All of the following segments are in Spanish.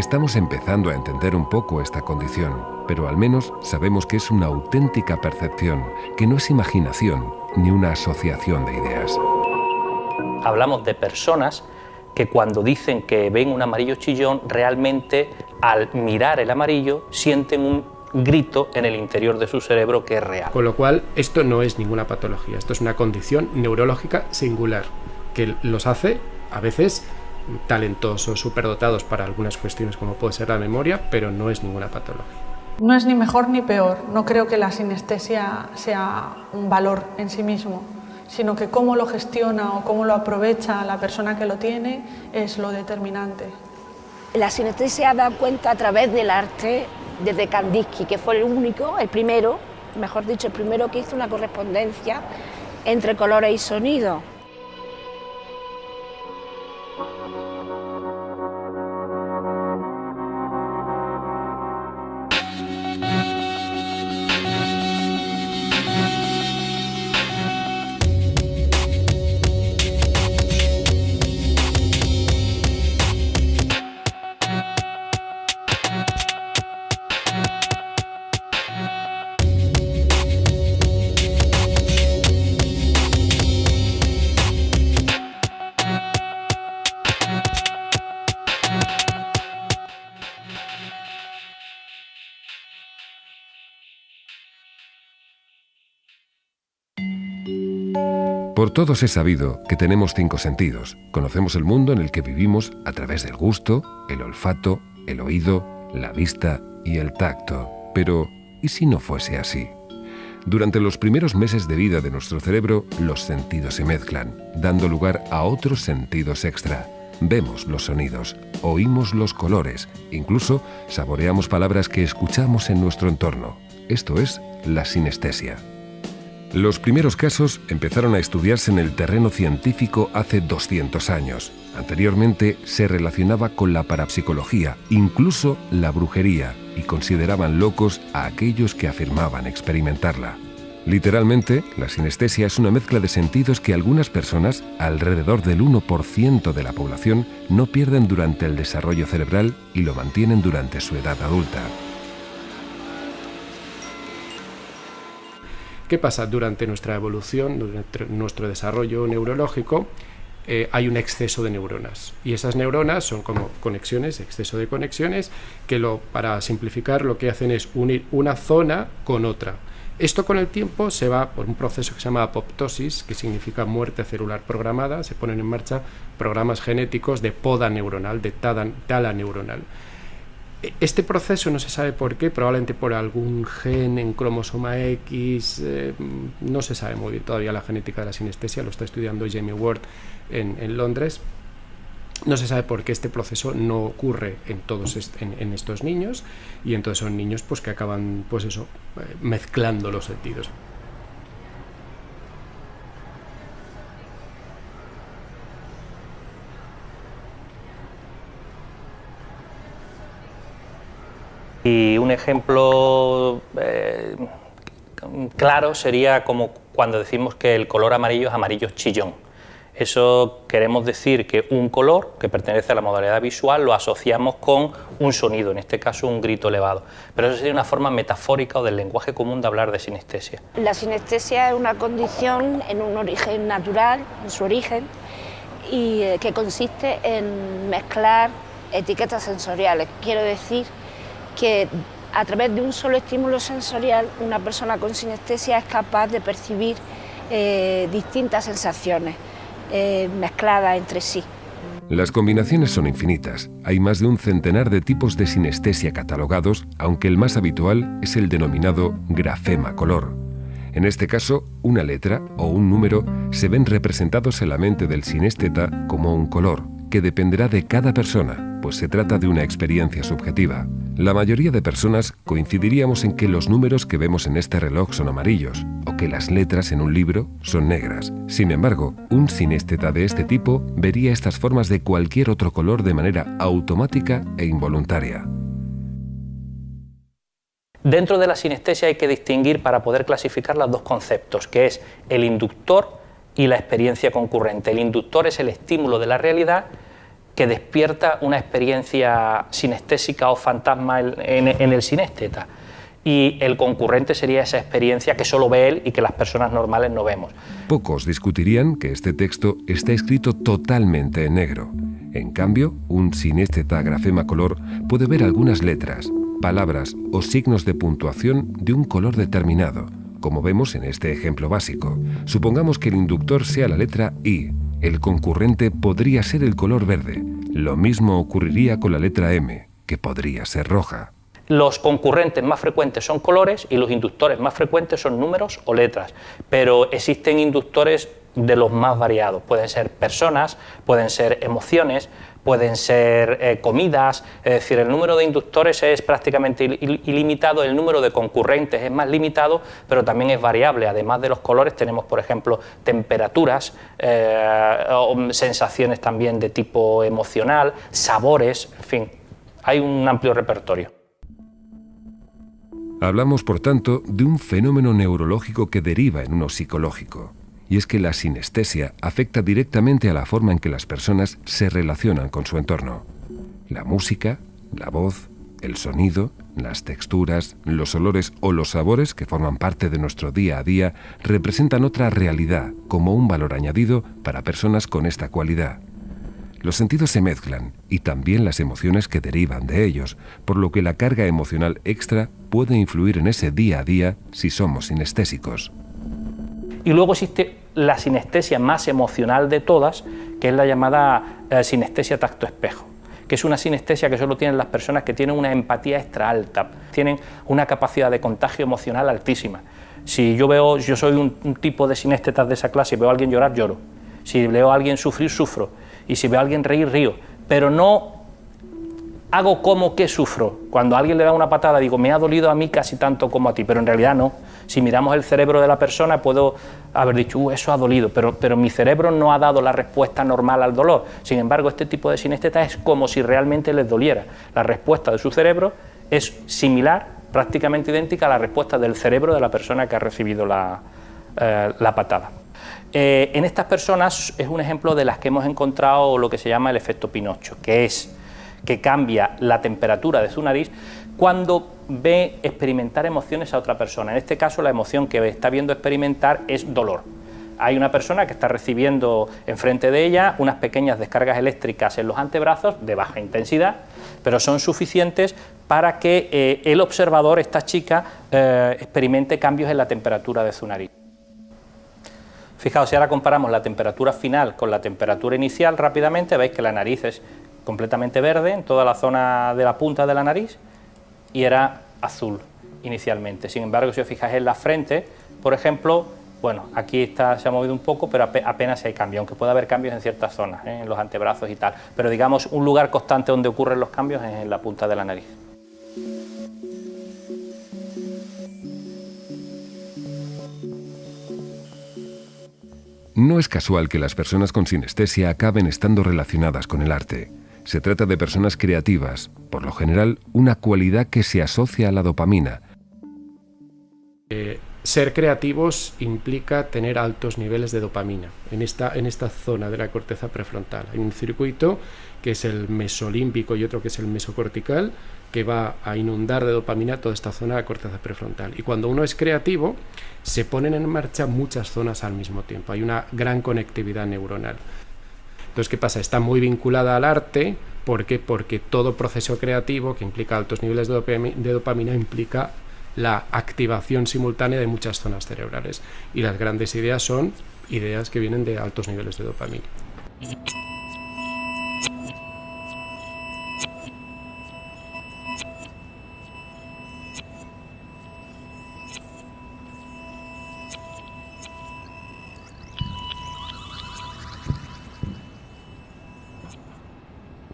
Estamos empezando a entender un poco esta condición, pero al menos sabemos que es una auténtica percepción, que no es imaginación ni una asociación de ideas. Hablamos de personas que cuando dicen que ven un amarillo chillón, realmente al mirar el amarillo sienten un grito en el interior de su cerebro que es real. Con lo cual, esto no es ninguna patología, esto es una condición neurológica singular, que los hace, a veces, talentosos, superdotados para algunas cuestiones como puede ser la memoria, pero no es ninguna patología. No es ni mejor ni peor, no creo que la sinestesia sea un valor en sí mismo, sino que cómo lo gestiona o cómo lo aprovecha la persona que lo tiene es lo determinante. La sinestesia da cuenta a través del arte desde Kandinsky, que fue el primero que hizo una correspondencia entre colores y sonido. Por todos es sabido que tenemos 5 sentidos. Conocemos el mundo en el que vivimos a través del gusto, el olfato, el oído, la vista y el tacto. Pero, ¿y si no fuese así? Durante los primeros meses de vida de nuestro cerebro, los sentidos se mezclan, dando lugar a otros sentidos extra. Vemos los sonidos, oímos los colores, incluso saboreamos palabras que escuchamos en nuestro entorno. Esto es la sinestesia. Los primeros casos empezaron a estudiarse en el terreno científico hace 200 años. Anteriormente se relacionaba con la parapsicología, incluso la brujería, y consideraban locos a aquellos que afirmaban experimentarla. Literalmente, la sinestesia es una mezcla de sentidos que algunas personas, alrededor del 1% de la población, no pierden durante el desarrollo cerebral y lo mantienen durante su edad adulta. ¿Qué pasa? Durante nuestra evolución, durante nuestro desarrollo neurológico, hay un exceso de neuronas. Y esas neuronas son como conexiones, exceso de conexiones, que para simplificar lo que hacen es unir una zona con otra. Esto con el tiempo se va por un proceso que se llama apoptosis, que significa muerte celular programada. Se ponen en marcha programas genéticos de poda neuronal, de tala neuronal. Este proceso no se sabe por qué, probablemente por algún gen en cromosoma X, no se sabe muy bien todavía la genética de la sinestesia, lo está estudiando Jamie Ward en Londres. No se sabe por qué este proceso no ocurre en estos niños, y entonces son niños pues, que acaban mezclando los sentidos. Y un ejemplo claro sería como cuando decimos que el color amarillo es amarillo chillón. Eso queremos decir que un color que pertenece a la modalidad visual lo asociamos con un sonido, en este caso un grito elevado. Pero eso sería una forma metafórica o del lenguaje común de hablar de sinestesia. La sinestesia es una condición en un origen natural, en su origen, y que consiste en mezclar etiquetas sensoriales. Quiero decir que a través de un solo estímulo sensorial una persona con sinestesia es capaz de percibir distintas sensaciones mezcladas entre sí. Las combinaciones son infinitas. Hay más de un centenar de tipos de sinestesia catalogados, aunque el más habitual es el denominado grafema color. En este caso, una letra o un número se ven representados en la mente del sinésteta como un color, que dependerá de cada persona, pues se trata de una experiencia subjetiva. La mayoría de personas coincidiríamos en que los números que vemos en este reloj son amarillos, o que las letras en un libro son negras. Sin embargo, un sinésteta de este tipo vería estas formas de cualquier otro color de manera automática e involuntaria. Dentro de la sinestesia hay que distinguir para poder clasificar los dos conceptos, que es el inductor y la experiencia concurrente. El inductor es el estímulo de la realidad que despierta una experiencia sinestésica o fantasma en el sinésteta. Y el concurrente sería esa experiencia que solo ve él y que las personas normales no vemos. Pocos discutirían que este texto está escrito totalmente en negro. En cambio, un sinésteta grafema color puede ver algunas letras, palabras o signos de puntuación de un color determinado, como vemos en este ejemplo básico. Supongamos que el inductor sea la letra I. El concurrente podría ser el color verde. Lo mismo ocurriría con la letra M, que podría ser roja. Los concurrentes más frecuentes son colores y los inductores más frecuentes son números o letras, pero existen inductores de los más variados. Pueden ser personas, pueden ser emociones, pueden ser comidas, es decir, el número de inductores es prácticamente ilimitado, el número de concurrentes es más limitado, pero también es variable. Además de los colores tenemos, por ejemplo, temperaturas, o sensaciones también de tipo emocional, sabores, en fin, hay un amplio repertorio. Hablamos, por tanto, de un fenómeno neurológico que deriva en uno psicológico. Y es que la sinestesia afecta directamente a la forma en que las personas se relacionan con su entorno. La música, la voz, el sonido, las texturas, los olores o los sabores que forman parte de nuestro día a día representan otra realidad como un valor añadido para personas con esta cualidad. Los sentidos se mezclan y también las emociones que derivan de ellos, por lo que la carga emocional extra puede influir en ese día a día si somos sinestésicos. Y luego existe la sinestesia más emocional de todas, que es la llamada sinestesia tacto-espejo, que es una sinestesia que solo tienen las personas que tienen una empatía extra alta, tienen una capacidad de contagio emocional altísima. Si yo soy un tipo de sinéstetas de esa clase y veo a alguien llorar, lloro. Si veo a alguien sufrir, sufro. Y si veo a alguien reír, río. Pero no hago como que sufro. Cuando a alguien le da una patada, digo, me ha dolido a mí casi tanto como a ti, pero en realidad no. Si miramos el cerebro de la persona, puedo haber dicho, eso ha dolido, pero mi cerebro no ha dado la respuesta normal al dolor. Sin embargo, este tipo de sinestetas es como si realmente les doliera. La respuesta de su cerebro es similar, prácticamente idéntica a la respuesta del cerebro de la persona que ha recibido la patada. En estas personas es un ejemplo de las que hemos encontrado lo que se llama el efecto Pinocho, que es que cambia la temperatura de su nariz cuando ve experimentar emociones a otra persona. En este caso, la emoción que está viendo experimentar es dolor. Hay una persona que está recibiendo enfrente de ella unas pequeñas descargas eléctricas en los antebrazos de baja intensidad, pero son suficientes para que el observador, esta chica, experimente cambios en la temperatura de su nariz. Fijaos, si ahora comparamos la temperatura final con la temperatura inicial rápidamente, veis que la nariz es completamente verde en toda la zona de la punta de la nariz y era azul inicialmente. Sin embargo, si os fijáis en la frente, por ejemplo, bueno, aquí se ha movido un poco, pero apenas hay cambio, aunque puede haber cambios en ciertas zonas, en los antebrazos y tal. Pero digamos, un lugar constante donde ocurren los cambios es en la punta de la nariz. No es casual que las personas con sinestesia acaben estando relacionadas con el arte. Se trata de personas creativas, por lo general una cualidad que se asocia a la dopamina. Ser creativos implica tener altos niveles de dopamina en esta zona de la corteza prefrontal. Hay un circuito que es el mesolímbico y otro que es el mesocortical, que va a inundar de dopamina toda esta zona de la corteza prefrontal. Y cuando uno es creativo, se ponen en marcha muchas zonas al mismo tiempo. Hay una gran conectividad neuronal. Entonces, ¿qué pasa? Está muy vinculada al arte. ¿Por qué? Porque todo proceso creativo que implica altos niveles de dopamina implica la activación simultánea de muchas zonas cerebrales. Y las grandes ideas son ideas que vienen de altos niveles de dopamina.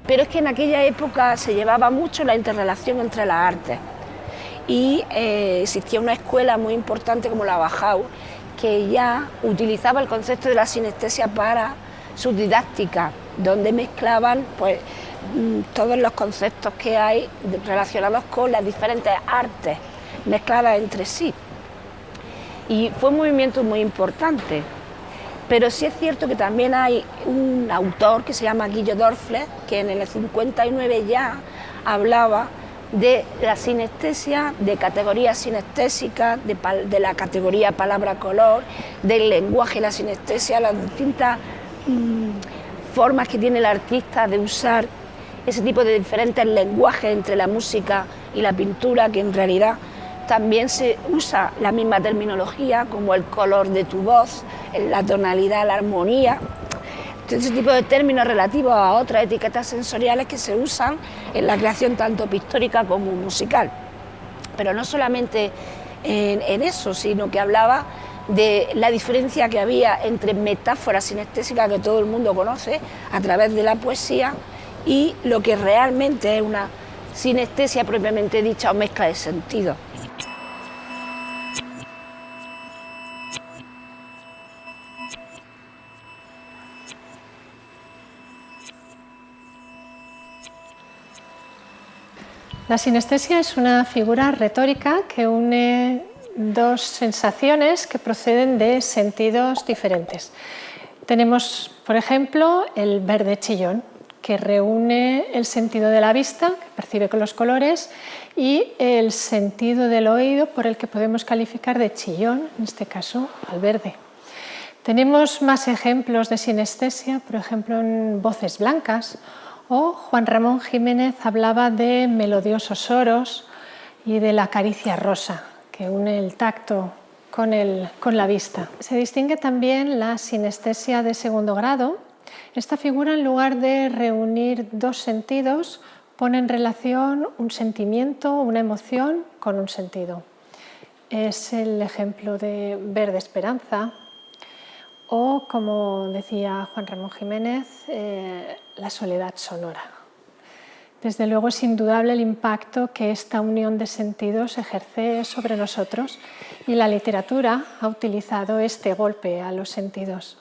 Pero es que en aquella época se llevaba mucho la interrelación entre las artes y existía una escuela muy importante como la Bauhaus que ya utilizaba el concepto de la sinestesia para su didáctica, donde mezclaban pues, todos los conceptos que hay relacionados con las diferentes artes mezcladas entre sí. Y fue un movimiento muy importante. Pero sí es cierto que también hay un autor que se llama Guido Dorfler, que en el 59 ya hablaba de la sinestesia, de categorías sinestésicas, de la categoría palabra-color, del lenguaje y la sinestesia, las distintas formas que tiene el artista de usar ese tipo de diferentes lenguajes entre la música y la pintura, que en realidad también se usa la misma terminología, como el color de tu voz, la tonalidad, la armonía. Ese tipo de términos relativos a otras etiquetas sensoriales que se usan en la creación tanto pictórica como musical. Pero no solamente en eso, sino que hablaba de la diferencia que había entre metáforas sinestésicas que todo el mundo conoce a través de la poesía y lo que realmente es una sinestesia propiamente dicha o mezcla de sentidos. La sinestesia es una figura retórica que une dos sensaciones que proceden de sentidos diferentes. Tenemos, por ejemplo, el verde chillón, que reúne el sentido de la vista, que percibe con los colores, y el sentido del oído, por el que podemos calificar de chillón, en este caso, al verde. Tenemos más ejemplos de sinestesia, por ejemplo, en voces blancas, o Juan Ramón Jiménez hablaba de melodiosos oros y de la caricia rosa, que une el tacto con la vista. Se distingue también la sinestesia de segundo grado. Esta figura, en lugar de reunir dos sentidos, pone en relación un sentimiento, una emoción con un sentido. Es el ejemplo de Verde Esperanza o, como decía Juan Ramón Jiménez, la soledad sonora. Desde luego es indudable el impacto que esta unión de sentidos ejerce sobre nosotros, y la literatura ha utilizado este golpe a los sentidos.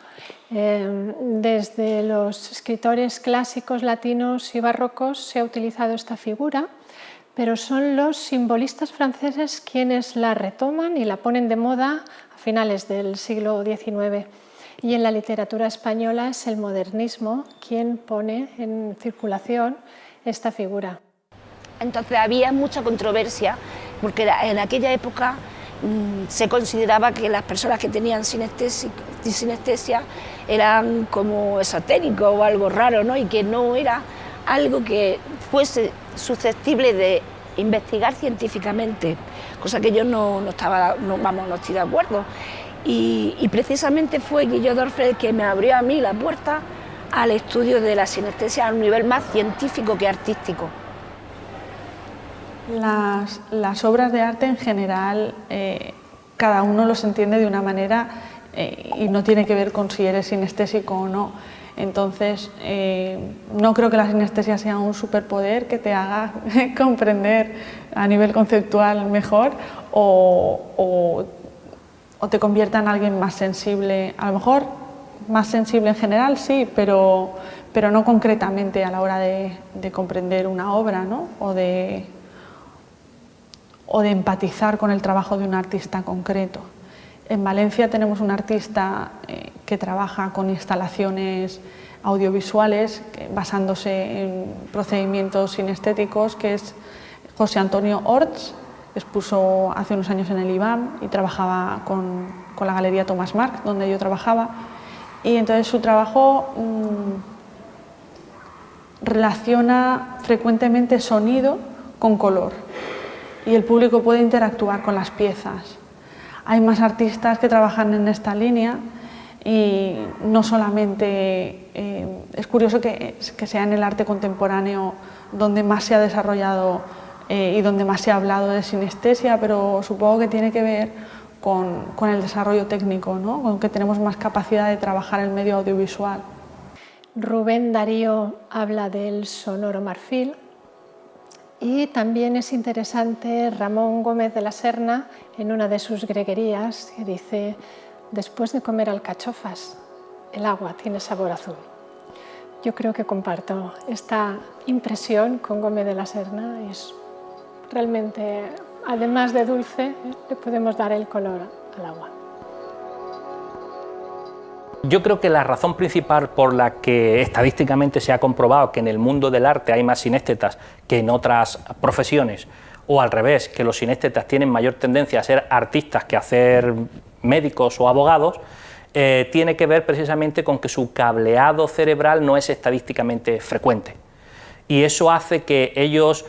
Desde los escritores clásicos latinos y barrocos se ha utilizado esta figura, pero son los simbolistas franceses quienes la retoman y la ponen de moda a finales del siglo XIX. Y en la literatura española es el modernismo quien pone en circulación esta figura. Entonces había mucha controversia, porque en aquella época se consideraba que las personas que tenían sinestesia eran como esotéricos o algo raro, ¿no? Y que no era algo que fuese susceptible de investigar científicamente, cosa que yo no estoy de acuerdo. Y precisamente fue Guido Dorfler el que me abrió a mí la puerta al estudio de la sinestesia a un nivel más científico que artístico. Las obras de arte en general, cada uno los entiende de una manera y no tiene que ver con si eres sinestésico o no. Entonces, no creo que la sinestesia sea un superpoder que te haga comprender a nivel conceptual mejor o te convierta en alguien más sensible. A lo mejor más sensible en general, sí, pero no concretamente a la hora de comprender una obra, ¿no? o de empatizar con el trabajo de un artista concreto. En Valencia tenemos un artista que trabaja con instalaciones audiovisuales basándose en procedimientos sinestéticos, que es José Antonio Orts. Expuso hace unos años en el IBAM y trabajaba con la Galería Thomas Marc, donde yo trabajaba. Y entonces su trabajo relaciona frecuentemente sonido con color y el público puede interactuar con las piezas. Hay más artistas que trabajan en esta línea y no solamente es curioso que sea en el arte contemporáneo donde más se ha desarrollado y donde más se ha hablado de sinestesia, pero supongo que tiene que ver con el desarrollo técnico, ¿no? Con que tenemos más capacidad de trabajar el medio audiovisual. Rubén Darío habla del sonoro marfil, y también es interesante Ramón Gómez de la Serna en una de sus greguerías que dice: después de comer alcachofas, el agua tiene sabor azul. Yo creo que comparto esta impresión con Gómez de la Serna. Es realmente, además de dulce, le podemos dar el color al agua. Yo creo que la razón principal por la que estadísticamente se ha comprobado que en el mundo del arte hay más sinéstetas que en otras profesiones, o al revés, que los sinéstetas tienen mayor tendencia a ser artistas que a ser médicos o abogados, tiene que ver precisamente con que su cableado cerebral no es estadísticamente frecuente. Y eso hace que ellos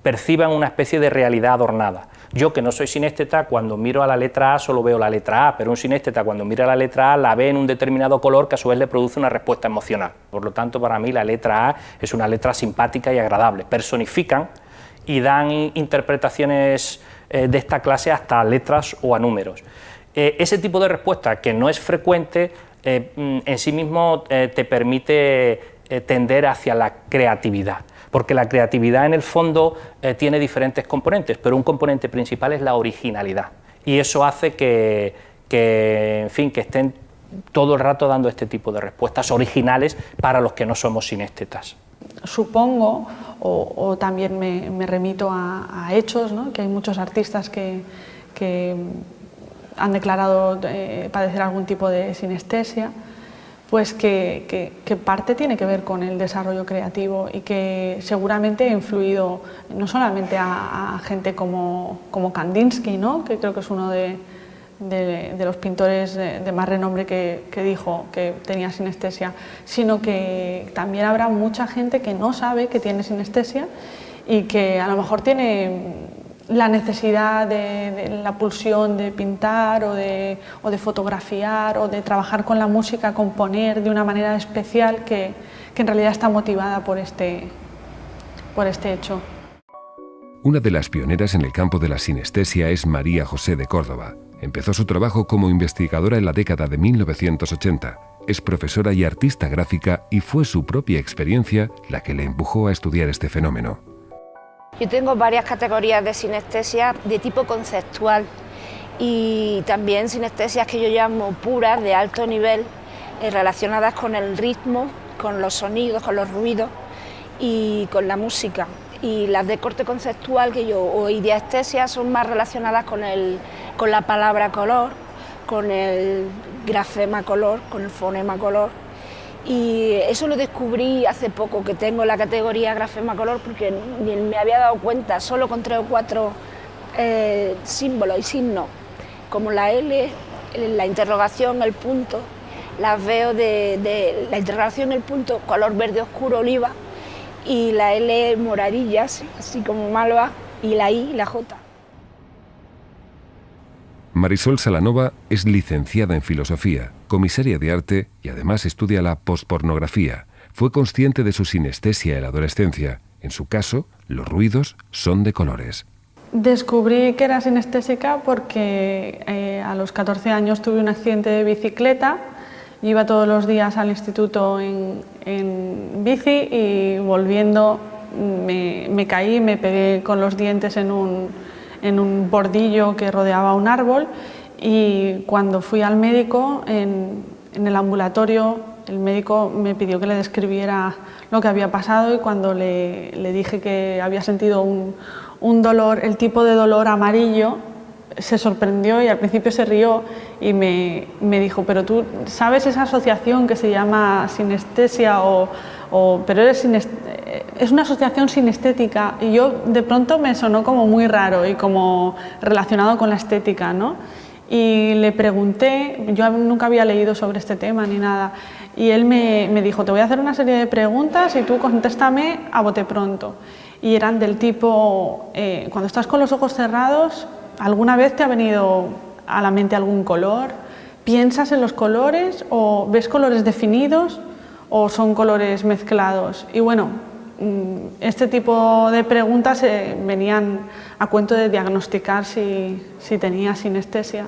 perciban una especie de realidad adornada. Yo, que no soy sinésteta, cuando miro a la letra A solo veo la letra A, pero un sinésteta cuando mira la letra A la ve en un determinado color que a su vez le produce una respuesta emocional. Por lo tanto, para mí la letra A es una letra simpática y agradable. Personifican y dan interpretaciones de esta clase hasta a letras o a números. Ese tipo de respuesta, que no es frecuente, en sí mismo te permite tender hacia la creatividad, porque la creatividad en el fondo tiene diferentes componentes, pero un componente principal es la originalidad, y eso hace que estén todo el rato dando este tipo de respuestas originales para los que no somos sinéstetas. Supongo, o también me remito a hechos, ¿no? Que hay muchos artistas que han declarado padecer algún tipo de sinestesia, pues que parte tiene que ver con el desarrollo creativo y que seguramente ha influido no solamente a gente como Kandinsky, ¿no? Que creo que es uno de los pintores de más renombre que dijo que tenía sinestesia, sino que también habrá mucha gente que no sabe que tiene sinestesia y que a lo mejor tiene la necesidad de la pulsión de pintar o de fotografiar o de trabajar con la música, componer de una manera especial que en realidad está motivada por este hecho. Una de las pioneras en el campo de la sinestesia es María José de Córdoba. Empezó su trabajo como investigadora en la década de 1980. Es profesora y artista gráfica y fue su propia experiencia la que le empujó a estudiar este fenómeno. Yo tengo varias categorías de sinestesia de tipo conceptual y también sinestesias que yo llamo puras, de alto nivel, relacionadas con el ritmo, con los sonidos, con los ruidos y con la música. Y las de corte conceptual o diestesias son más relacionadas con la palabra color, con el grafema color, con el fonema color. Y eso lo descubrí hace poco, que tengo la categoría grafema color, porque ni me había dado cuenta, solo con 3 o 4 símbolos y signos, como la L, la interrogación, el punto, las veo de la interrogación, el punto, color verde oscuro, oliva, y la L moradillas, así como malva, y la I, la J. Marisol Salanova es licenciada en Filosofía, comisaria de arte y además estudia la postpornografía. Fue consciente de su sinestesia en la adolescencia. En su caso, los ruidos son de colores. Descubrí que era sinestésica porque a los 14 años tuve un accidente de bicicleta. Yo iba todos los días al instituto en bici y volviendo me caí, me pegué con los dientes en un bordillo que rodeaba un árbol, y cuando fui al médico en el ambulatorio, el médico me pidió que le describiera lo que había pasado, y cuando le dije que había sentido un dolor, el tipo de dolor amarillo, se sorprendió y al principio se rió y me dijo: pero tú sabes esa asociación que se llama sinestesia, pero es una asociación sinestética. Y yo de pronto me sonó como muy raro y como relacionado con la estética, ¿no? Y le pregunté, yo nunca había leído sobre este tema ni nada, y él me dijo: te voy a hacer una serie de preguntas y tú contéstame a bote pronto. Y eran del tipo, cuando estás con los ojos cerrados, ¿alguna vez te ha venido a la mente algún color? ¿Piensas en los colores o ves colores definidos o son colores mezclados? Y bueno, este tipo de preguntas venían a cuento de diagnosticar si tenía sinestesia.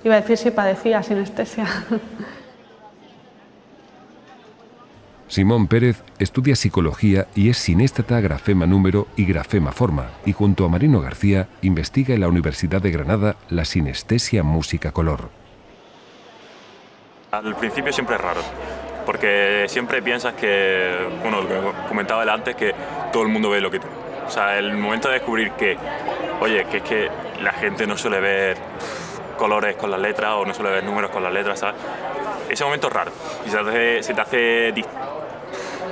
Iba a decir si padecía sinestesia. Simón Pérez estudia psicología y es sinésteta grafema número y grafema forma, y junto a Marino García investiga en la Universidad de Granada la sinestesia música color. Al principio siempre es raro, porque siempre piensas que, bueno, lo que comentaba él antes, que todo el mundo ve lo que tú. O sea, el momento de descubrir que, oye, que es que la gente no suele ver colores con las letras o no suele ver números con las letras, ¿sabes? ese momento es raro y se te hace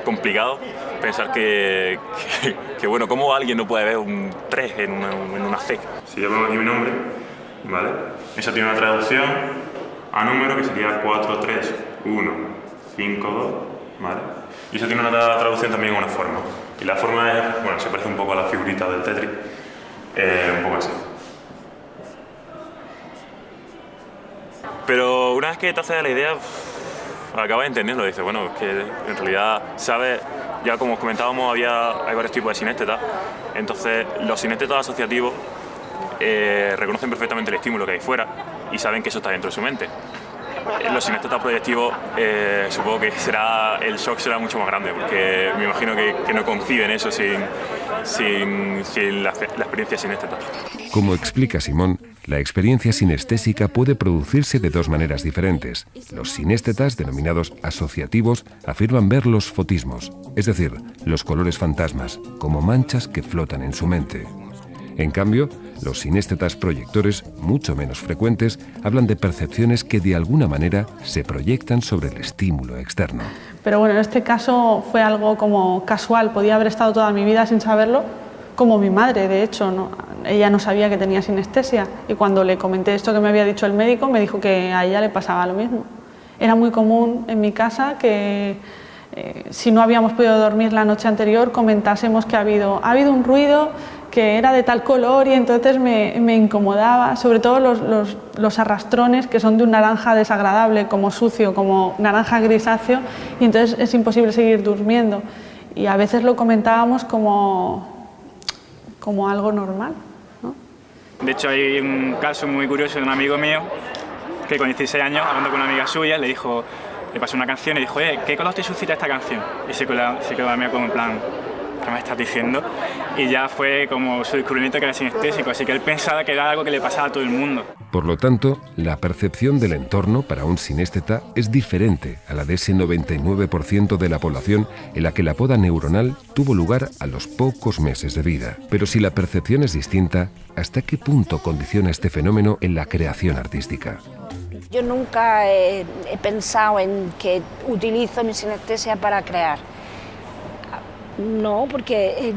complicado pensar que bueno, ¿cómo alguien no puede ver un 3 en una C? Si yo pongo aquí mi nombre, ¿vale? Eso tiene una traducción a número que sería 4, 3, 1, 5, 2, ¿vale? Y eso tiene una traducción también a una forma. Y la forma es, bueno, se parece un poco a la figurita del Tetris, un poco así. Pero una vez que te haces la idea, acabas entendiendo, dices, bueno, es que en realidad sabes, ya como os comentábamos, hay varios tipos de sinéstetas, entonces los sinéstetas asociativos reconocen perfectamente el estímulo que hay fuera y saben que eso está dentro de su mente. Los sinéstetas proyectivos, supongo que el shock será mucho más grande, porque me imagino que no conciben eso sin la experiencia sinésteta. Como explica Simón, la experiencia sinestésica puede producirse de dos maneras diferentes. Los sinéstetas, denominados asociativos, afirman ver los fotismos, es decir, los colores fantasmas, como manchas que flotan en su mente. En cambio, los sinéstetas proyectores, mucho menos frecuentes, hablan de percepciones que de alguna manera se proyectan sobre el estímulo externo. Pero bueno, en este caso fue algo como casual, podía haber estado toda mi vida sin saberlo, como mi madre, de hecho, ¿no? Ella no sabía que tenía sinestesia y cuando le comenté esto que me había dicho el médico, me dijo que a ella le pasaba lo mismo. Era muy común en mi casa que si no habíamos podido dormir la noche anterior, comentásemos que ha habido un ruido que era de tal color y entonces me incomodaba, sobre todo los arrastrones que son de un naranja desagradable, como sucio, como naranja grisáceo, y entonces es imposible seguir durmiendo. Y a veces lo comentábamos como algo normal, ¿no? De hecho, hay un caso muy curioso de un amigo mío que con 16 años, hablando con una amiga suya, le pasó una canción y dijo, ¿qué color te suscita esta canción? Y se quedó a mí como en plan, ¿qué me estás diciendo? Y ya fue como su descubrimiento que era sinestésico, así que él pensaba que era algo que le pasaba a todo el mundo. Por lo tanto, la percepción del entorno para un sinésteta es diferente a la de ese 99% de la población en la que la poda neuronal tuvo lugar a los pocos meses de vida. Pero si la percepción es distinta, ¿hasta qué punto condiciona este fenómeno en la creación artística? Yo nunca he pensado en que utilizo mi sinestesia para crear. No, porque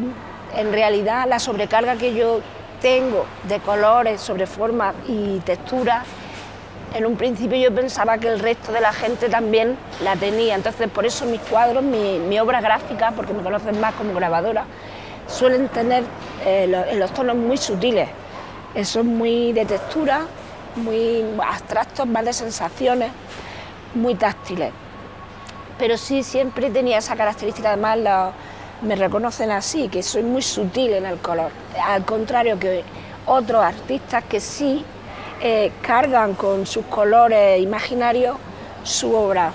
en realidad la sobrecarga que yo tengo de colores, sobre formas y texturas, en un principio yo pensaba que el resto de la gente también la tenía. Entonces por eso mis cuadros, mi obra gráfica, porque me conocen más como grabadora, suelen tener los tonos muy sutiles. Son muy de textura, muy abstractos, más de sensaciones, muy táctiles. Pero sí siempre tenía esa característica, además me reconocen así, que soy muy sutil en el color, al contrario que otros artistas que sí cargan con sus colores imaginarios su obra.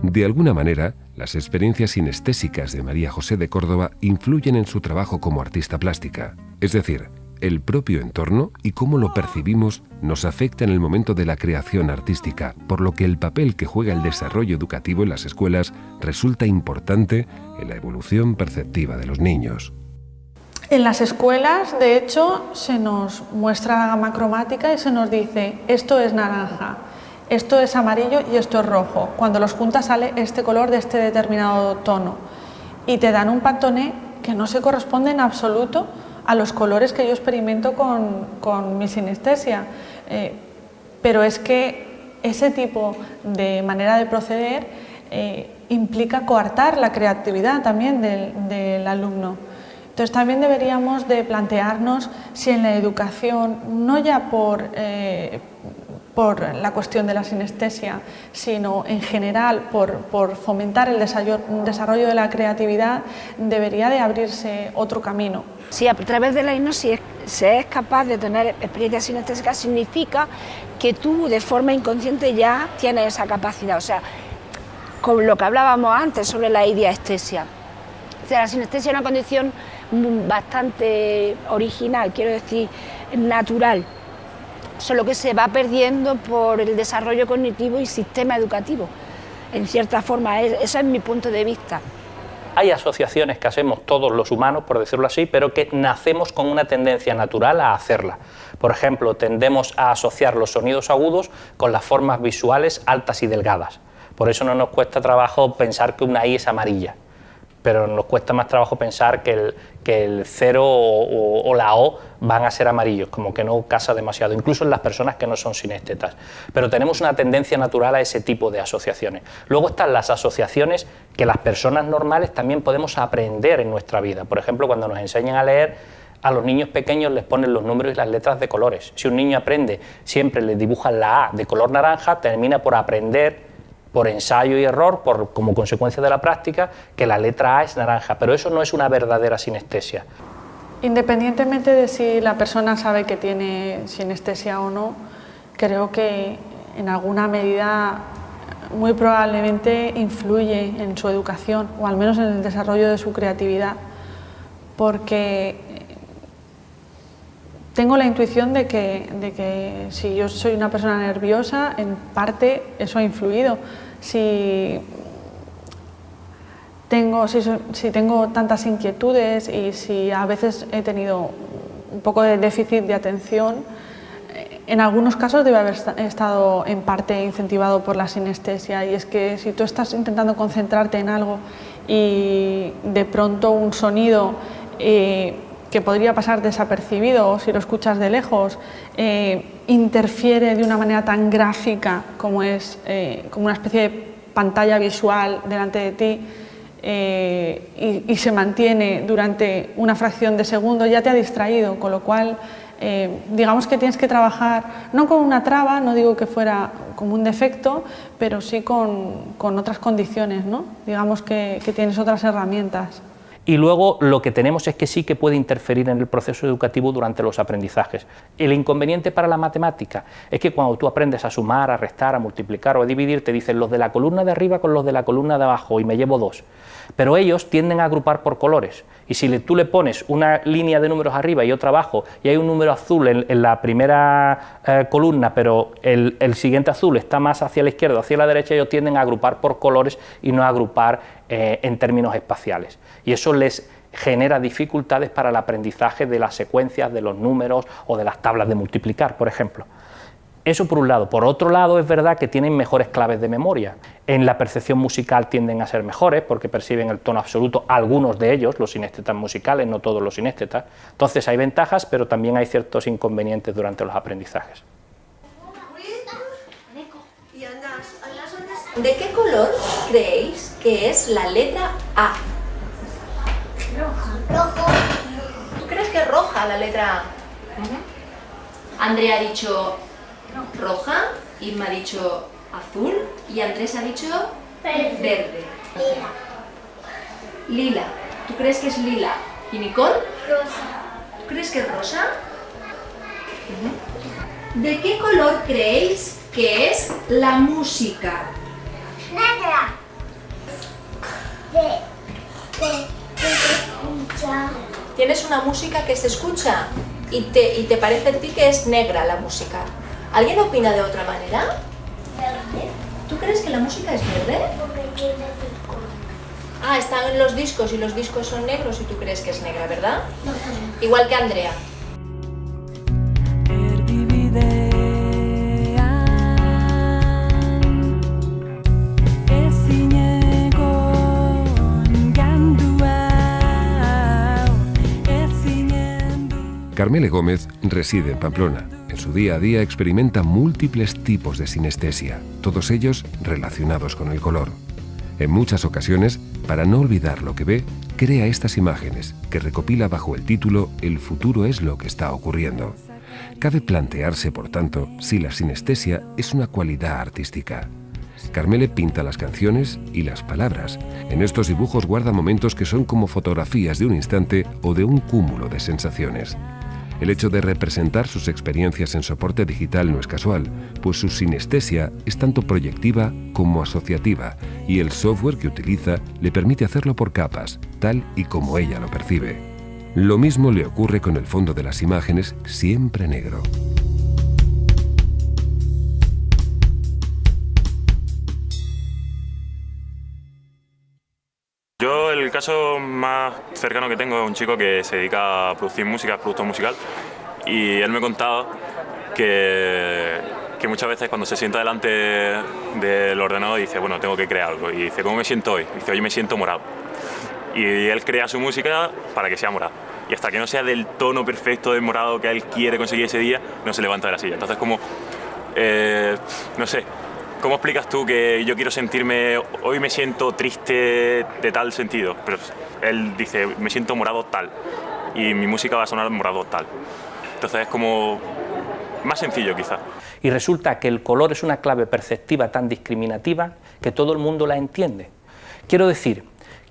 De alguna manera, las experiencias sinestésicas de María José de Córdoba influyen en su trabajo como artista plástica, es decir, el propio entorno y cómo lo percibimos nos afecta en el momento de la creación artística, por lo que el papel que juega el desarrollo educativo en las escuelas resulta importante en la evolución perceptiva de los niños. En las escuelas, de hecho, se nos muestra la gama cromática y se nos dice esto es naranja, esto es amarillo y esto es rojo. Cuando los juntas sale este color de este determinado tono y te dan un pantone que no se corresponde en absoluto a los colores que yo experimento con mi sinestesia. Pero es que ese tipo de manera de proceder implica coartar la creatividad también del alumno. Entonces también deberíamos de plantearnos si en la educación, no ya por la cuestión de la sinestesia, sino en general por fomentar el desarrollo de la creatividad, debería de abrirse otro camino. Si a través de la hipnosis se es capaz de tener experiencias sinestésicas, significa que tú de forma inconsciente ya tienes esa capacidad. O sea, con lo que hablábamos antes sobre la idiestesia. O sea, la sinestesia es una condición bastante original, quiero decir, natural, solo que se va perdiendo por el desarrollo cognitivo y sistema educativo, en cierta forma. Ese es mi punto de vista. hay asociaciones que hacemos todos los humanos, por decirlo así, pero que nacemos con una tendencia natural a hacerla. Por ejemplo, tendemos a asociar los sonidos agudos con las formas visuales altas y delgadas. Por eso no nos cuesta trabajo pensar que una I es amarilla, pero nos cuesta más trabajo pensar que el 0 o la O van a ser amarillos, como que no casa demasiado, incluso en las personas que no son sinéstetas. Pero tenemos una tendencia natural a ese tipo de asociaciones. Luego están las asociaciones que las personas normales también podemos aprender en nuestra vida. Por ejemplo, cuando nos enseñan a leer, a los niños pequeños les ponen los números y las letras de colores. Si un niño aprende, siempre le dibujan la A de color naranja, termina por aprender, por ensayo y error, como consecuencia de la práctica, que la letra A es naranja, pero eso no es una verdadera sinestesia. Independientemente de si la persona sabe que tiene sinestesia o no, creo que en alguna medida muy probablemente influye en su educación, o al menos en el desarrollo de su creatividad, porque tengo la intuición de que si yo soy una persona nerviosa, en parte eso ha influido. Si tengo tantas inquietudes y si a veces he tenido un poco de déficit de atención, en algunos casos debe haber estado en parte incentivado por la sinestesia, y es que si tú estás intentando concentrarte en algo y de pronto un sonido que podría pasar desapercibido o si lo escuchas de lejos interfiere de una manera tan gráfica como es como una especie de pantalla visual delante de ti y se mantiene durante una fracción de segundo, ya te ha distraído, con lo cual digamos que tienes que trabajar no con una traba, no digo que fuera como un defecto, pero sí con otras condiciones, ¿no? Digamos que tienes otras herramientas. Y luego lo que tenemos es que sí que puede interferir en el proceso educativo durante los aprendizajes. El inconveniente para la matemática es que cuando tú aprendes a sumar, a restar, a multiplicar o a dividir, te dicen los de la columna de arriba con los de la columna de abajo y me llevo 2. Pero ellos tienden a agrupar por colores, y si tú le pones una línea de números arriba y otra abajo y hay un número azul en la primera columna, pero el siguiente azul está más hacia la izquierda o hacia la derecha, ellos tienden a agrupar por colores y no a agrupar en términos espaciales. Y eso les genera dificultades para el aprendizaje de las secuencias, de los números o de las tablas de multiplicar, por ejemplo. Eso por un lado. Por otro lado, es verdad que tienen mejores claves de memoria. En la percepción musical tienden a ser mejores porque perciben el tono absoluto, algunos de ellos, los sinéstetas musicales, no todos los sinéstetas. Entonces hay ventajas, pero también hay ciertos inconvenientes durante los aprendizajes. ¿De qué color creéis que es la letra A? Rojo. ¿Tú crees que es roja la letra A? Andrea ha dicho roja, Irma ha dicho azul y Andrés ha dicho verde. Lila. ¿Tú crees que es lila? ¿Y Nicole? Rosa. ¿Tú crees que es rosa? ¿De qué color creéis que es la música? Negra. Se escucha. Tienes una música que se escucha y te parece a ti que es negra la música. ¿Alguien opina de otra manera? Verde. ¿Tú crees que la música es verde? Porque tiene disco. Ah, están en los discos y los discos son negros y tú crees que es negra, ¿verdad? Igual que Andrea. Carmele Gómez reside en Pamplona. En su día a día experimenta múltiples tipos de sinestesia, todos ellos relacionados con el color. En muchas ocasiones, para no olvidar lo que ve, crea estas imágenes que recopila bajo el título «El futuro es lo que está ocurriendo». Cabe plantearse, por tanto, si la sinestesia es una cualidad artística. Carmele pinta las canciones y las palabras. En estos dibujos guarda momentos que son como fotografías de un instante o de un cúmulo de sensaciones. El hecho de representar sus experiencias en soporte digital no es casual, pues su sinestesia es tanto proyectiva como asociativa y el software que utiliza le permite hacerlo por capas, tal y como ella lo percibe. Lo mismo le ocurre con el fondo de las imágenes, siempre negro. Yo el caso más cercano que tengo es un chico que se dedica a producir música, es productor musical, y él me contaba que muchas veces cuando se sienta delante del ordenador dice, bueno, tengo que crear algo, y dice, ¿cómo me siento hoy? Dice, hoy me siento morado. Y él crea su música para que sea morado. Y hasta que no sea del tono perfecto del morado que él quiere conseguir ese día, no se levanta de la silla. Entonces, como, no sé, ¿cómo explicas tú que yo quiero sentirme, hoy me siento triste de tal sentido? Pero él dice, me siento morado tal, y mi música va a sonar morado tal. Entonces es como más sencillo quizás. Y resulta que el color es una clave perceptiva tan discriminativa que todo el mundo la entiende. Quiero decir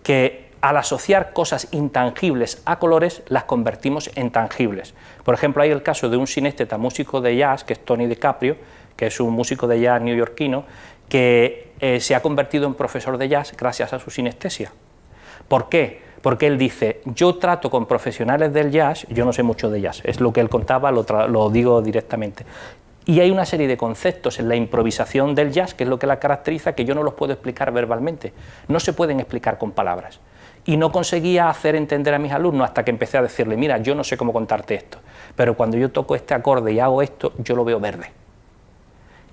que al asociar cosas intangibles a colores, las convertimos en tangibles. Por ejemplo, hay el caso de un sinésteta músico de jazz, que es Tony DiCaprio, que es un músico de jazz neoyorquino, que se ha convertido en profesor de jazz gracias a su sinestesia. ¿Por qué? Porque él dice, yo trato con profesionales del jazz, yo no sé mucho de jazz, es lo que él contaba, lo digo directamente. Y hay una serie de conceptos en la improvisación del jazz, que es lo que la caracteriza, que yo no los puedo explicar verbalmente, no se pueden explicar con palabras. Y no conseguía hacer entender a mis alumnos hasta que empecé a decirle, mira, yo no sé cómo contarte esto, pero cuando yo toco este acorde y hago esto, yo lo veo verde.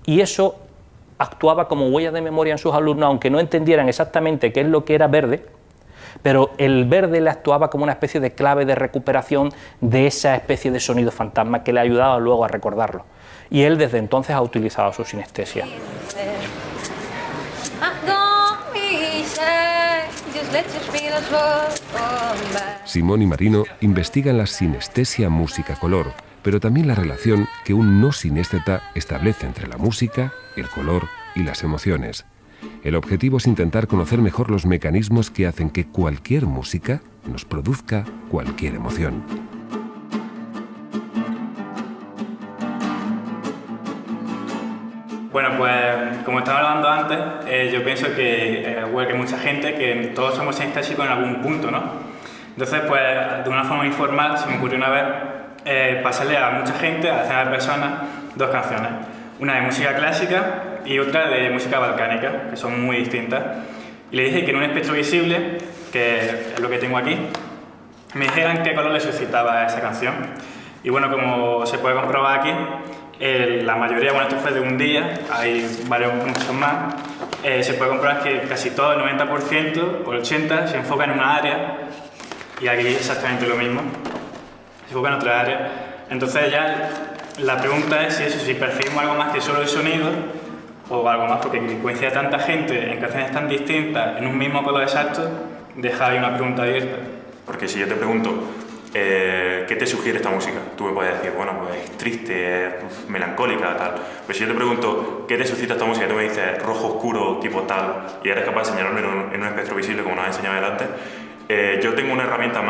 Y eso actuaba como huella de memoria en sus alumnos, aunque no entendieran exactamente qué es lo que era verde, pero el verde le actuaba como una especie de clave de recuperación de esa especie de sonido fantasma que le ayudaba luego a recordarlo. Y él desde entonces ha utilizado su sinestesia. Simón y Marino investigan la sinestesia música-color, pero también la relación que un no sinésteta establece entre la música, el color y las emociones. El objetivo es intentar conocer mejor los mecanismos que hacen que cualquier música nos produzca cualquier emoción. Bueno, pues como estaba hablando antes, yo pienso que, igual que mucha gente, que todos somos sinestésicos en algún punto, ¿no? Entonces, pues de una forma informal se me ocurrió una vez pasarle a mucha gente, a decenas de personas, dos canciones. Una de música clásica y otra de música balcánica, que son muy distintas. Y le dije que en un espectro visible, que es lo que tengo aquí, me dijeran qué color le suscitaba esa canción. Y bueno, como se puede comprobar aquí, la mayoría, bueno, esto fue de un día, hay muchos más, se puede comprobar que casi todo, el 90% o el 80% se enfoca en una área, y aquí exactamente lo mismo, se enfoca en otra área. Entonces ya la pregunta es si percibimos algo más que solo el sonido, o algo más, porque coincide tanta gente en canciones tan distintas, en un mismo color exacto, deja ahí una pregunta abierta. Porque si yo te pregunto, ¿qué te sugiere esta música? Tú me puedes decir, bueno, pues es triste, es melancólica, tal. Pero si yo te pregunto, ¿qué te suscita esta música? Tú me dices, rojo oscuro, tipo tal, y eres capaz de enseñarme en un espectro visible, como nos has enseñado adelante. Yo tengo una herramienta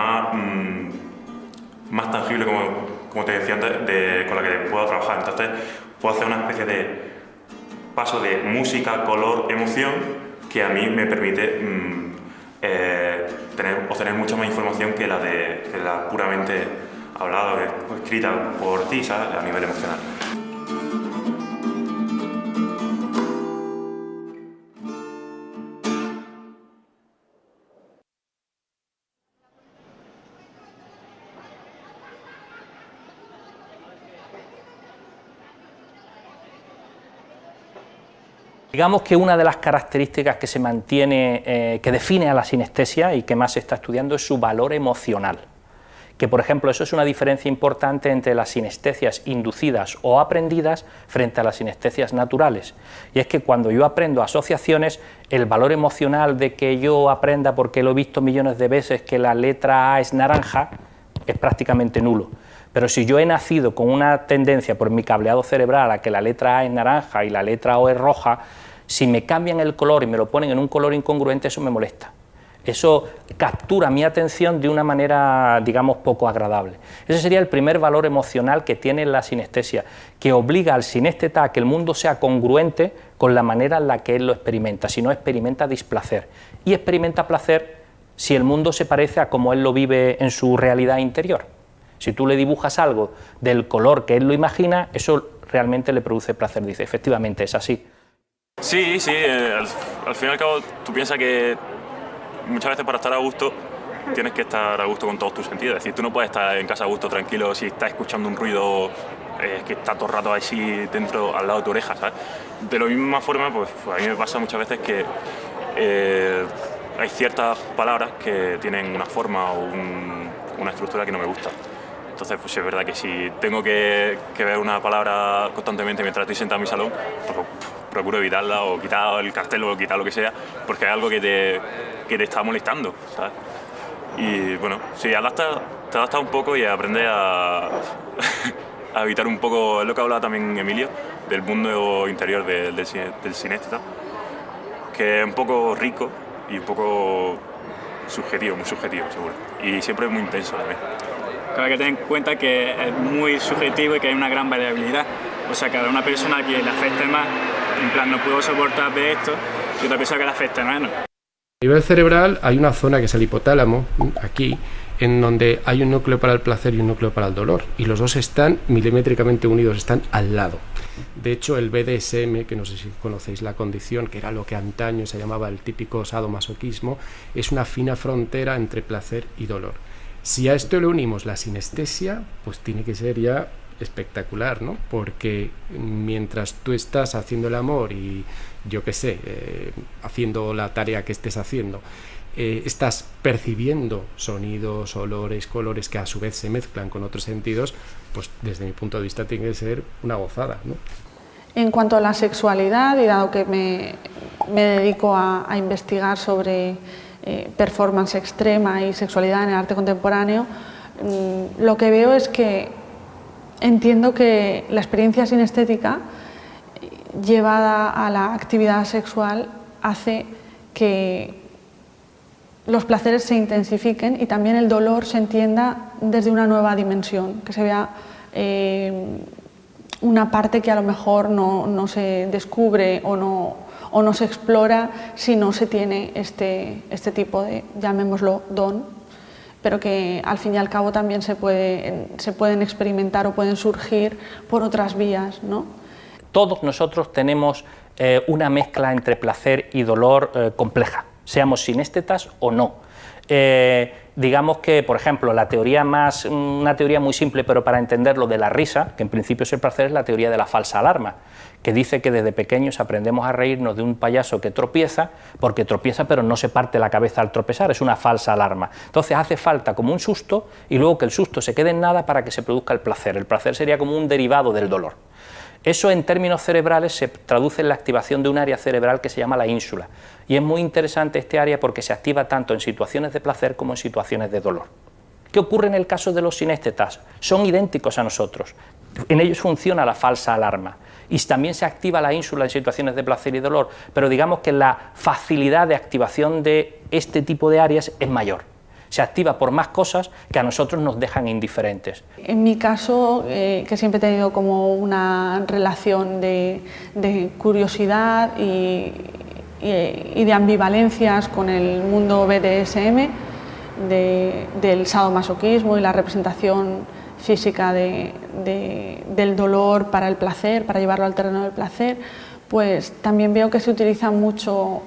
más tangible, como te decía antes, con la que puedo trabajar. Entonces, puedo hacer una especie de paso de música, color, emoción, que a mí me permite obtener mucha más información que la puramente hablada o escrita por ti, ¿sabes? A nivel emocional. Digamos que una de las características que se mantiene, que define a la sinestesia y que más se está estudiando es su valor emocional. Que, por ejemplo, eso es una diferencia importante entre las sinestesias inducidas o aprendidas frente a las sinestesias naturales. Y es que cuando yo aprendo asociaciones, el valor emocional de que yo aprenda, porque lo he visto millones de veces, que la letra A es naranja, es prácticamente nulo. Pero si yo he nacido con una tendencia por mi cableado cerebral a que la letra A es naranja y la letra O es roja, si me cambian el color y me lo ponen en un color incongruente, eso me molesta. Eso captura mi atención de una manera, digamos, poco agradable. Ese sería el primer valor emocional que tiene la sinestesia, que obliga al sinésteta a que el mundo sea congruente con la manera en la que él lo experimenta, si no experimenta displacer. Y experimenta placer si el mundo se parece a como él lo vive en su realidad interior. Si tú le dibujas algo del color que él lo imagina, eso realmente le produce placer. Dice, efectivamente, es así. Sí, al fin y al cabo tú piensas que muchas veces para estar a gusto tienes que estar a gusto con todos tus sentidos. Es decir, tú no puedes estar en casa a gusto tranquilo si estás escuchando un ruido que está todo el rato así dentro, al lado de tu oreja, ¿sabes? De la misma forma, pues a mí me pasa muchas veces que hay ciertas palabras que tienen una forma o una estructura que no me gusta. Entonces, pues es verdad que si tengo que ver una palabra constantemente mientras estoy sentado en mi salón, pues procuro evitarla o quitar el cartel o quitar lo que sea, porque es algo que te está molestando, ¿sabes? Y bueno, si te adaptas un poco y aprendes a evitar un poco, es lo que hablaba también Emilio, del mundo interior del cinéasta, que es un poco rico y un poco subjetivo, muy subjetivo seguro, y siempre es muy intenso también. Hay que tener en cuenta que es muy subjetivo y que hay una gran variabilidad. O sea, cada una persona que le afecte más, en plan, no puedo soportar ver esto, y otra persona que le afecte menos. A nivel cerebral hay una zona que es el hipotálamo, aquí, en donde hay un núcleo para el placer y un núcleo para el dolor, y los dos están milimétricamente unidos, están al lado. De hecho, el BDSM, que no sé si conocéis la condición, que era lo que antaño se llamaba el típico sadomasoquismo, es una fina frontera entre placer y dolor. Si a esto le unimos la sinestesia, pues tiene que ser ya espectacular, ¿no? Porque mientras tú estás haciendo el amor y yo qué sé, haciendo la tarea que estés haciendo, estás percibiendo sonidos, olores, colores que a su vez se mezclan con otros sentidos, pues desde mi punto de vista tiene que ser una gozada, ¿no? En cuanto a la sexualidad, y dado que me dedico a investigar sobre performance extrema y sexualidad en el arte contemporáneo, lo que veo es que entiendo que la experiencia sinestética llevada a la actividad sexual hace que los placeres se intensifiquen y también el dolor se entienda desde una nueva dimensión, que se vea una parte que a lo mejor no se descubre o no se explora si no se tiene este tipo de, llamémoslo, don, pero que al fin y al cabo también se pueden experimentar o pueden surgir por otras vías, ¿no? Todos nosotros tenemos una mezcla entre placer y dolor compleja, seamos sinéstetas o no. Digamos que, por ejemplo, una teoría muy simple, pero para entenderlo, de la risa, que en principio es el placer, es la teoría de la falsa alarma, que dice que desde pequeños aprendemos a reírnos de un payaso que tropieza, porque tropieza pero no se parte la cabeza al tropezar, es una falsa alarma. Entonces hace falta como un susto y luego que el susto se quede en nada para que se produzca el placer. El placer sería como un derivado del dolor. Eso en términos cerebrales se traduce en la activación de un área cerebral que se llama la ínsula, y es muy interesante este área porque se activa tanto en situaciones de placer como en situaciones de dolor. ¿Qué ocurre en el caso de los sinéstetas? Son idénticos a nosotros, en ellos funciona la falsa alarma y también se activa la ínsula en situaciones de placer y dolor, pero digamos que la facilidad de activación de este tipo de áreas es mayor. Se activa por más cosas que a nosotros nos dejan indiferentes. En mi caso, que siempre he tenido como una relación de curiosidad y de ambivalencias con el mundo BDSM, del sadomasoquismo y la representación física del dolor para el placer, para llevarlo al terreno del placer, pues también veo que se utilizan mucho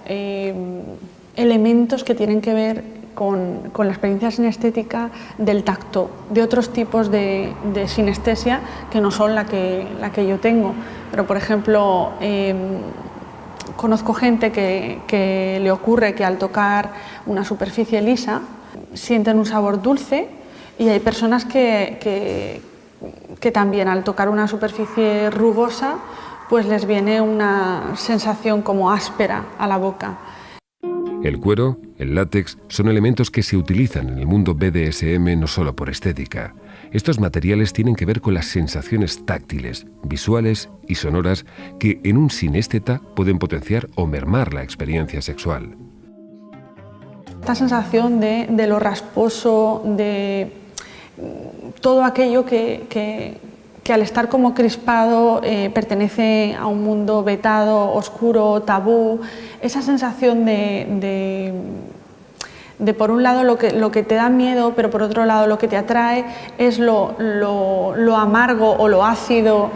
elementos que tienen que ver con la experiencia sinestética del tacto, de otros tipos de sinestesia que no son la que yo tengo. Pero, por ejemplo, conozco gente que le ocurre que al tocar una superficie lisa sienten un sabor dulce, y hay personas que también al tocar una superficie rugosa pues les viene una sensación como áspera a la boca. El cuero, el látex, son elementos que se utilizan en el mundo BDSM no solo por estética. Estos materiales tienen que ver con las sensaciones táctiles, visuales y sonoras que en un sinésteta pueden potenciar o mermar la experiencia sexual. Esta sensación de lo rasposo, de todo aquello que al estar como crispado pertenece a un mundo vetado, oscuro, tabú, esa sensación de por un lado lo que te da miedo, pero por otro lado lo que te atrae es lo amargo o lo ácido,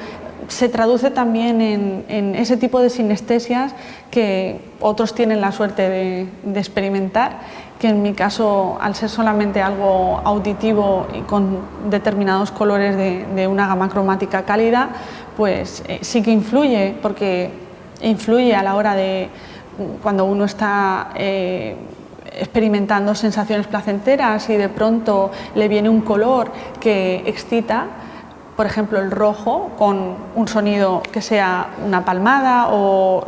se traduce también en ese tipo de sinestesias que otros tienen la suerte de experimentar que en mi caso, al ser solamente algo auditivo y con determinados colores de una gama cromática cálida, pues sí que influye, porque influye a la hora de cuando uno está experimentando sensaciones placenteras y de pronto le viene un color que excita, por ejemplo el rojo, con un sonido que sea una palmada, o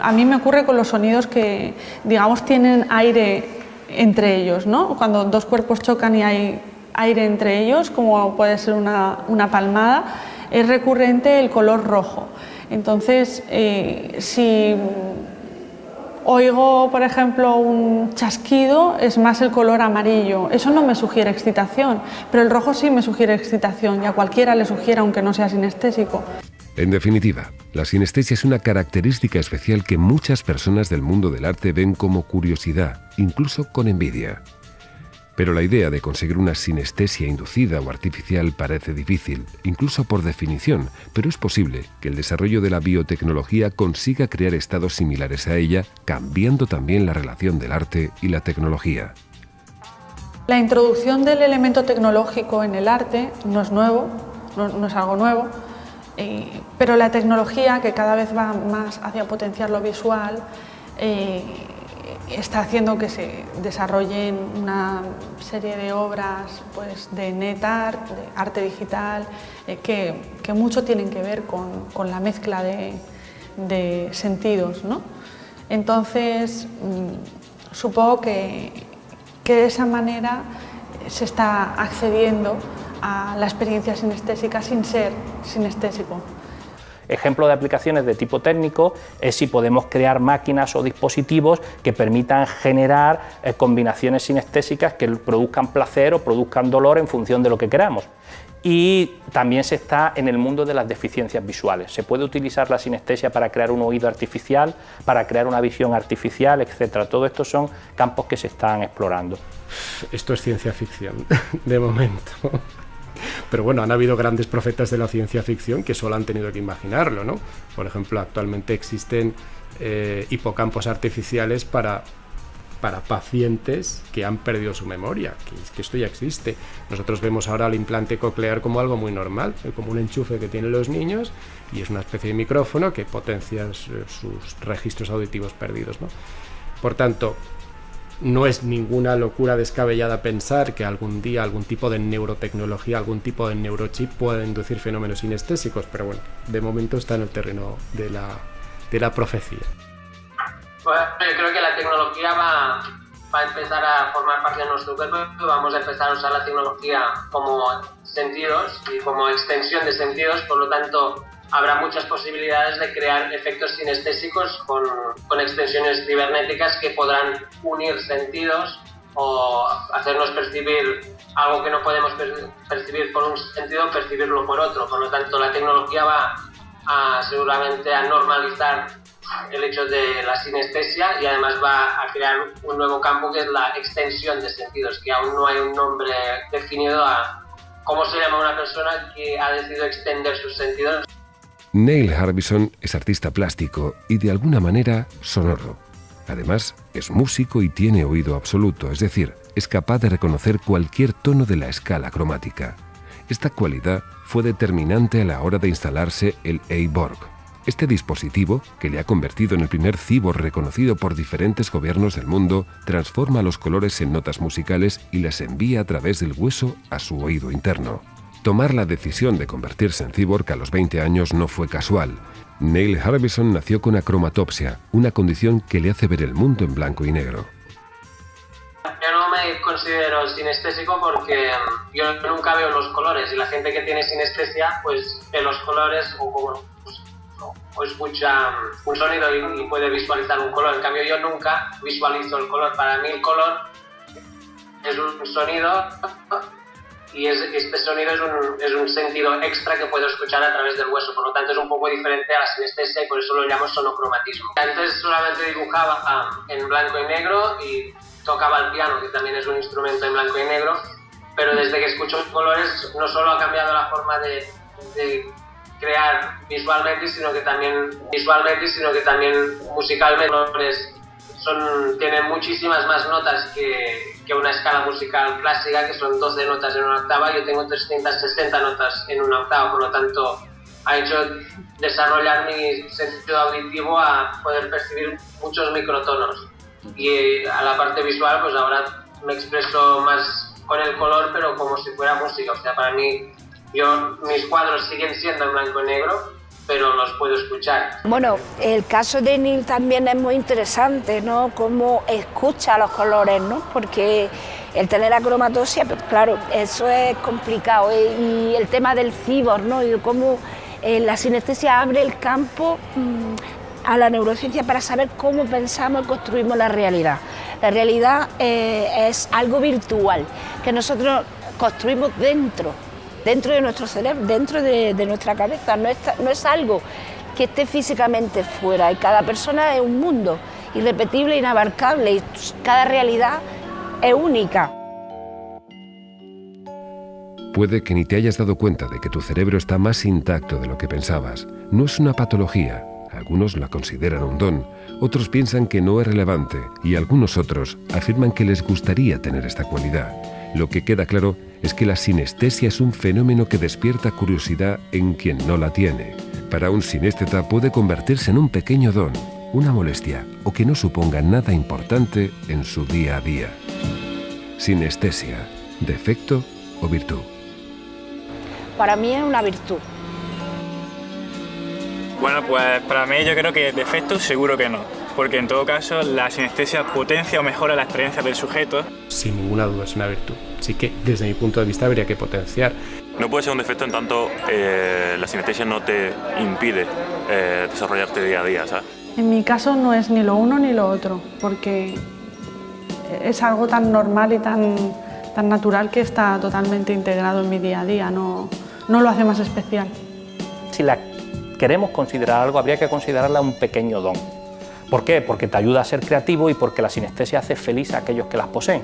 a mí me ocurre con los sonidos que, digamos, tienen aire entre ellos, ¿no? Cuando dos cuerpos chocan y hay aire entre ellos, como puede ser una palmada, es recurrente el color rojo. Entonces, si oigo, por ejemplo, un chasquido, es más el color amarillo. Eso no me sugiere excitación, pero el rojo sí me sugiere excitación, y a cualquiera le sugiere, aunque no sea sinestésico. En definitiva, la sinestesia es una característica especial que muchas personas del mundo del arte ven como curiosidad, incluso con envidia. Pero la idea de conseguir una sinestesia inducida o artificial parece difícil, incluso por definición, pero es posible que el desarrollo de la biotecnología consiga crear estados similares a ella, cambiando también la relación del arte y la tecnología. La introducción del elemento tecnológico en el arte no es nuevo, no es algo nuevo, pero la tecnología, que cada vez va más hacia potenciar lo visual, está haciendo que se desarrollen una serie de obras, pues, de net art, de arte digital, que mucho tienen que ver con la mezcla de sentidos, ¿no? Entonces, supongo que de esa manera se está accediendo a la experiencia sinestésica sin ser sinestésico. Ejemplo de aplicaciones de tipo técnico es si podemos crear máquinas o dispositivos que permitan generar combinaciones sinestésicas que produzcan placer o produzcan dolor en función de lo que queramos. Y también se está en el mundo de las deficiencias visuales. Se puede utilizar la sinestesia para crear un oído artificial, para crear una visión artificial, etc. Todo esto son campos que se están explorando. Esto es ciencia ficción, de momento. Pero bueno, han habido grandes profetas de la ciencia ficción que solo han tenido que imaginarlo, ¿no? Por ejemplo, actualmente existen hipocampos artificiales para pacientes que han perdido su memoria, que esto ya existe. Nosotros vemos ahora el implante coclear como algo muy normal, como un enchufe que tienen los niños, y es una especie de micrófono que potencia sus registros auditivos perdidos, ¿no? Por tanto, no es ninguna locura descabellada pensar que algún día algún tipo de neurotecnología, algún tipo de neurochip pueda inducir fenómenos sinestésicos, pero bueno, de momento está en el terreno de la profecía. Bueno, yo creo que la tecnología va a empezar a formar parte de nuestro cuerpo. Vamos a empezar a usar la tecnología como sentidos y como extensión de sentidos, por lo tanto habrá muchas posibilidades de crear efectos sinestésicos con extensiones cibernéticas que podrán unir sentidos o hacernos percibir algo que no podemos percibir por un sentido, percibirlo por otro. Por lo tanto, la tecnología va seguramente a normalizar el hecho de la sinestesia, y además va a crear un nuevo campo que es la extensión de sentidos, que aún no hay un nombre definido a cómo se llama una persona que ha decidido extender sus sentidos. Neil Harbisson es artista plástico y de alguna manera sonoro. Además, es músico y tiene oído absoluto, es decir, es capaz de reconocer cualquier tono de la escala cromática. Esta cualidad fue determinante a la hora de instalarse el A-Borg. Este dispositivo, que le ha convertido en el primer cyborg reconocido por diferentes gobiernos del mundo, transforma los colores en notas musicales y las envía a través del hueso a su oído interno. Tomar la decisión de convertirse en cyborg a los 20 años no fue casual. Neil Harbisson nació con acromatopsia, una condición que le hace ver el mundo en blanco y negro. Yo no me considero sinestésico porque yo nunca veo los colores, y la gente que tiene sinestesia pues ve los colores o escucha un sonido y puede visualizar un color. En cambio, yo nunca visualizo el color. Para mí el color es un sonido, y este sonido es un sentido extra que puedo escuchar a través del hueso. Por lo tanto, es un poco diferente a la sinestesia y por eso lo llamo sonocromatismo. Antes solamente dibujaba en blanco y negro y tocaba el piano, que también es un instrumento en blanco y negro, pero desde que escucho colores no solo ha cambiado la forma de crear visualmente, sino que también musicalmente. Colores tienen muchísimas más notas que una escala musical clásica, que son 12 notas en una octava. Yo tengo 360 notas en una octava, por lo tanto ha hecho desarrollar mi sentido auditivo a poder percibir muchos microtonos. Y a la parte visual, pues ahora me expreso más con el color, pero como si fuera música. O sea, para mí, mis cuadros siguen siendo en blanco y negro, pero los puedo escuchar. Bueno, el caso de Neil también es muy interesante, ¿no? Cómo escucha los colores, ¿no? Porque el tener acromatosia, pues claro, eso es complicado. Y el tema del cyborg, ¿no? Y cómo la sinestesia abre el campo a la neurociencia para saber cómo pensamos y construimos la realidad. La realidad es algo virtual que nosotros construimos dentro de nuestro cerebro, dentro de nuestra cabeza. No es algo que esté físicamente fuera, y cada persona es un mundo irrepetible, inabarcable, y cada realidad es única. Puede que ni te hayas dado cuenta de que tu cerebro está más intacto de lo que pensabas. No es una patología. Algunos la consideran un don, otros piensan que no es relevante y algunos otros afirman que les gustaría tener esta cualidad. Lo que queda claro es que la sinestesia es un fenómeno que despierta curiosidad en quien no la tiene. Para un sinésteta puede convertirse en un pequeño don, una molestia o que no suponga nada importante en su día a día. Sinestesia, ¿defecto o virtud? Para mí es una virtud. Bueno, pues para mí yo creo que defecto seguro que no, porque en todo caso la sinestesia potencia o mejora la experiencia del sujeto. Sin ninguna duda es una virtud. Así que desde mi punto de vista habría que potenciar. No puede ser un defecto en tanto la sinestesia no te impide desarrollarte día a día, ¿sabes? En mi caso no es ni lo uno ni lo otro, porque es algo tan normal y tan natural que está totalmente integrado en mi día a día, no lo hace más especial. Si la queremos considerar algo, habría que considerarla un pequeño don. ¿Por qué? Porque te ayuda a ser creativo y porque la sinestesia hace feliz a aquellos que las poseen.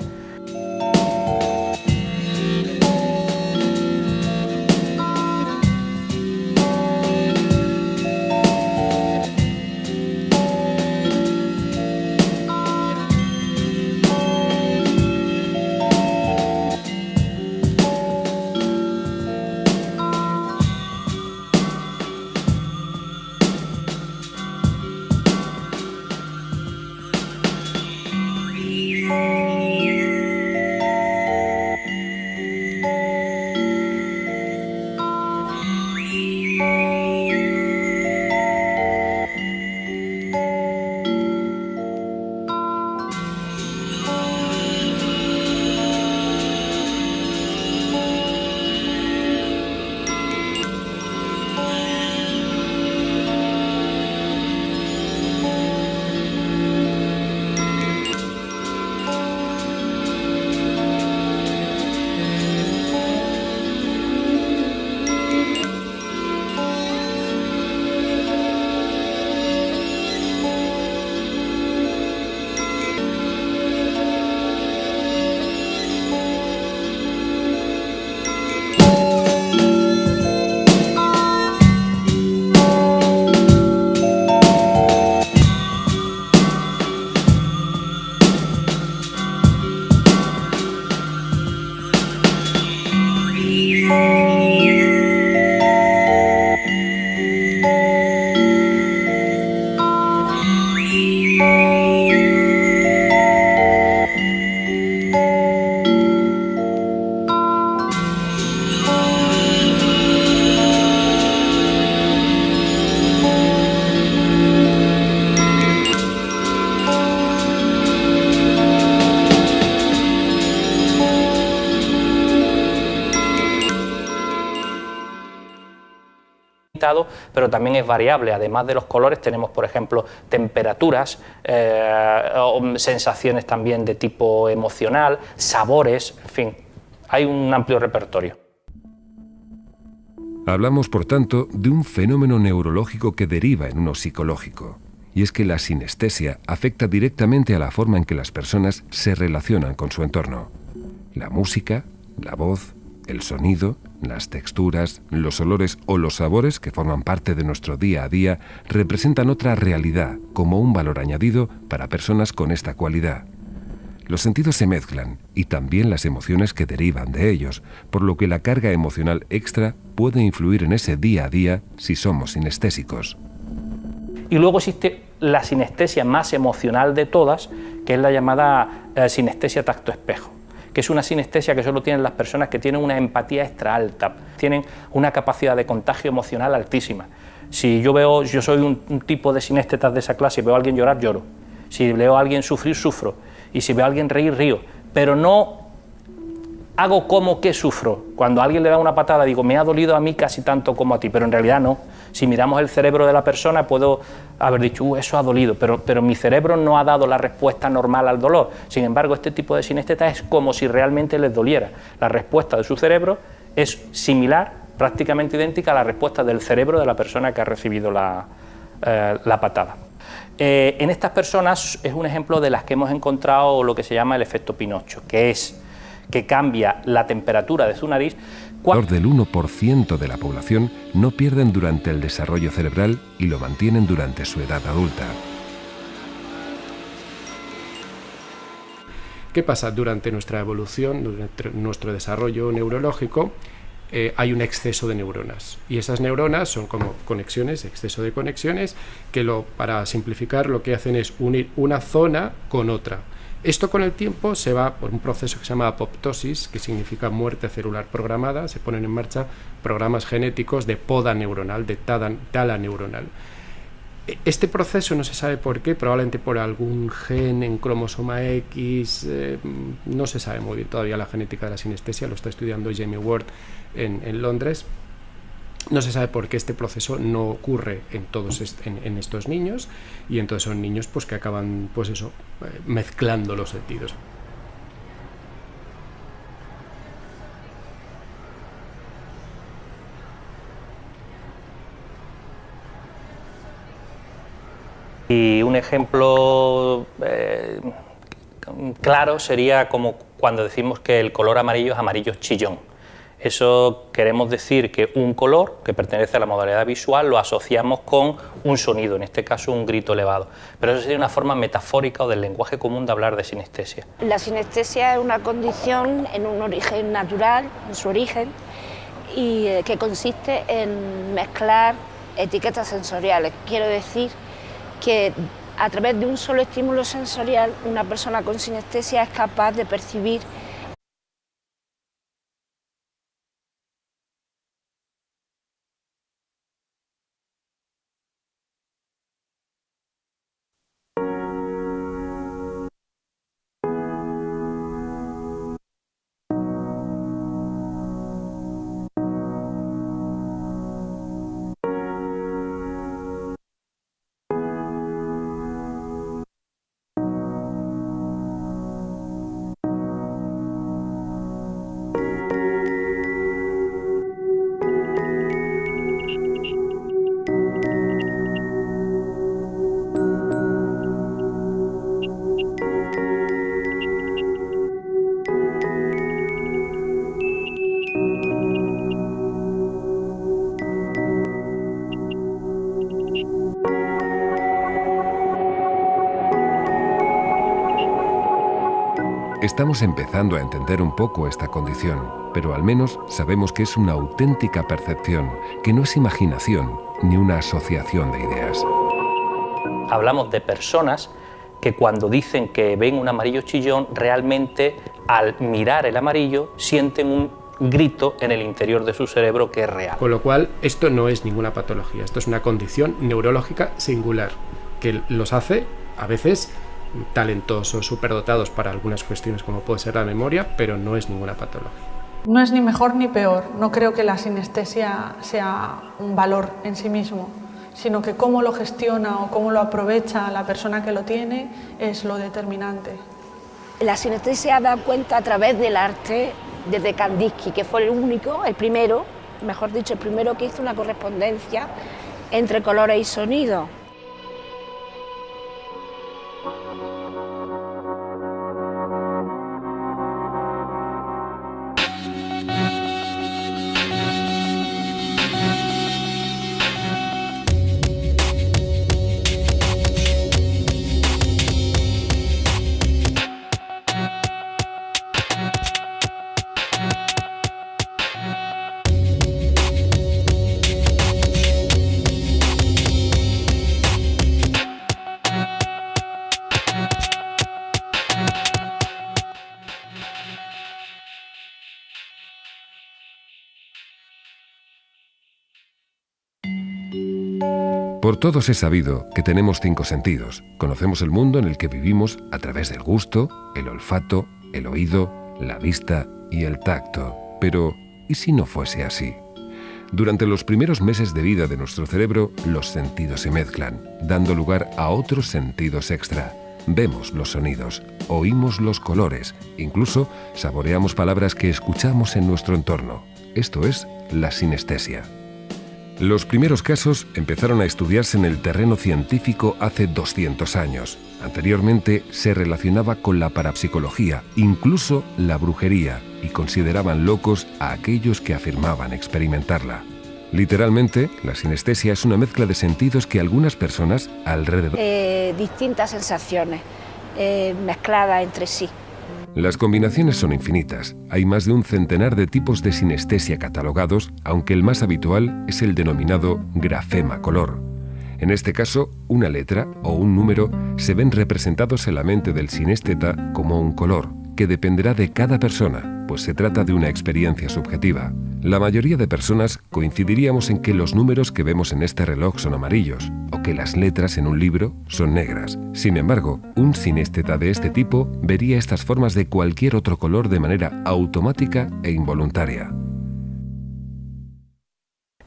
Pero también es variable. Además de los colores tenemos, por ejemplo, temperaturas, sensaciones también de tipo emocional, sabores, en fin, hay un amplio repertorio. Hablamos, por tanto, de un fenómeno neurológico que deriva en uno psicológico, y es que la sinestesia afecta directamente a la forma en que las personas se relacionan con su entorno. La música, la voz, el sonido, las texturas, los olores o los sabores que forman parte de nuestro día a día representan otra realidad como un valor añadido para personas con esta cualidad. Los sentidos se mezclan y también las emociones que derivan de ellos, por lo que la carga emocional extra puede influir en ese día a día si somos sinestésicos. Y luego existe la sinestesia más emocional de todas, que es la llamada sinestesia tacto-espejo, que es una sinestesia que solo tienen las personas que tienen una empatía extra alta, tienen una capacidad de contagio emocional altísima. Si yo soy un tipo de sinéstetas de esa clase, y veo a alguien llorar, lloro. Si veo a alguien sufrir, sufro. Y si veo a alguien reír, río. Pero no hago como que sufro. Cuando a alguien le da una patada, digo, me ha dolido a mí casi tanto como a ti, pero en realidad no. Si miramos el cerebro de la persona, puedo haber dicho, eso ha dolido, pero mi cerebro no ha dado la respuesta normal al dolor. Sin embargo, este tipo de sinestetas es como si realmente les doliera. La respuesta de su cerebro es similar, prácticamente idéntica a la respuesta del cerebro de la persona que ha recibido la patada. En estas personas es un ejemplo de las que hemos encontrado lo que se llama el efecto Pinocho, que es que cambia la temperatura de su nariz. Alrededor del 1% de la población no pierden durante el desarrollo cerebral y lo mantienen durante su edad adulta. ¿Qué pasa? Durante nuestra evolución, durante nuestro desarrollo neurológico, hay un exceso de neuronas. Y esas neuronas son como conexiones, exceso de conexiones, que para simplificar lo que hacen es unir una zona con otra. Esto con el tiempo se va por un proceso que se llama apoptosis, que significa muerte celular programada. Se ponen en marcha programas genéticos de poda neuronal, de tala neuronal. Este proceso no se sabe por qué, probablemente por algún gen en cromosoma X, no se sabe muy bien todavía la genética de la sinestesia, lo está estudiando Jamie Ward en Londres. No se sabe por qué este proceso no ocurre en estos niños, y entonces son niños pues, que acaban mezclando los sentidos. Y un ejemplo claro sería como cuando decimos que el color amarillo es amarillo chillón. Eso queremos decir que un color que pertenece a la modalidad visual lo asociamos con un sonido, en este caso un grito elevado. Pero eso sería una forma metafórica o del lenguaje común de hablar de sinestesia. La sinestesia es una condición en un origen natural, en su origen, y que consiste en mezclar etiquetas sensoriales. Quiero decir que a través de un solo estímulo sensorial una persona con sinestesia es capaz de percibir Estamos empezando a entender un poco esta condición, pero al menos sabemos que es una auténtica percepción, que no es imaginación ni una asociación de ideas. Hablamos de personas que cuando dicen que ven un amarillo chillón, realmente al mirar el amarillo sienten un grito en el interior de su cerebro que es real. Con lo cual, esto no es ninguna patología, esto es una condición neurológica singular, que los hace, a veces, talentosos, superdotados para algunas cuestiones como puede ser la memoria, pero no es ninguna patología. No es ni mejor ni peor. No creo que la sinestesia sea un valor en sí mismo, sino que cómo lo gestiona o cómo lo aprovecha la persona que lo tiene es lo determinante. La sinestesia da cuenta a través del arte desde Kandinsky, que fue el primero que hizo una correspondencia entre colores y sonidos. Por todos es sabido que tenemos 5 sentidos. Conocemos el mundo en el que vivimos a través del gusto, el olfato, el oído, la vista y el tacto. Pero, ¿y si no fuese así? Durante los primeros meses de vida de nuestro cerebro, los sentidos se mezclan, dando lugar a otros sentidos extra. Vemos los sonidos, oímos los colores, incluso saboreamos palabras que escuchamos en nuestro entorno. Esto es la sinestesia. Los primeros casos empezaron a estudiarse en el terreno científico hace 200 años. Anteriormente se relacionaba con la parapsicología, incluso la brujería, y consideraban locos a aquellos que afirmaban experimentarla. Literalmente, la sinestesia es una mezcla de sentidos que algunas personas alrededor... distintas sensaciones mezcladas entre sí. Las combinaciones son infinitas. Hay más de un centenar de tipos de sinestesia catalogados, aunque el más habitual es el denominado grafema color. En este caso, una letra o un número se ven representados en la mente del sinésteta como un color, que dependerá de cada persona, pues se trata de una experiencia subjetiva. La mayoría de personas coincidiríamos en que los números que vemos en este reloj son amarillos, o que las letras en un libro son negras. Sin embargo, un sinésteta de este tipo vería estas formas de cualquier otro color de manera automática e involuntaria.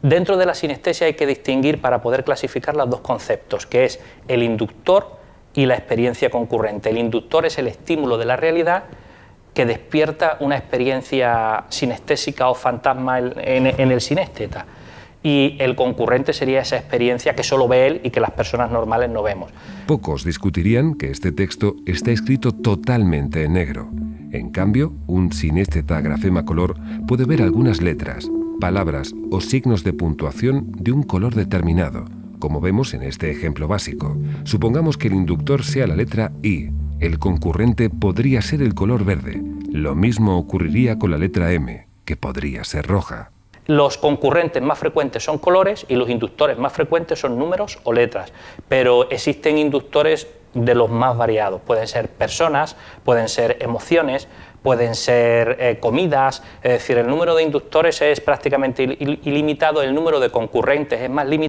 Dentro de la sinestesia hay que distinguir para poder clasificar los dos conceptos, que es el inductor y la experiencia concurrente. El inductor es el estímulo de la realidad que despierta una experiencia sinestésica o fantasma en el sinésteta. Y el concurrente sería esa experiencia que solo ve él y que las personas normales no vemos. Pocos discutirían que este texto está escrito totalmente en negro. En cambio, un sinésteta grafema color puede ver algunas letras, palabras o signos de puntuación de un color determinado, como vemos en este ejemplo básico. Supongamos que el inductor sea la letra I. El concurrente podría ser el color verde. Lo mismo ocurriría con la letra M, que podría ser roja. Los concurrentes más frecuentes son colores y los inductores más frecuentes son números o letras, pero existen inductores de los más variados. Pueden ser personas, pueden ser emociones, pueden ser comidas, es decir, el número de inductores es prácticamente ilimitado, el número de concurrentes es más limitado.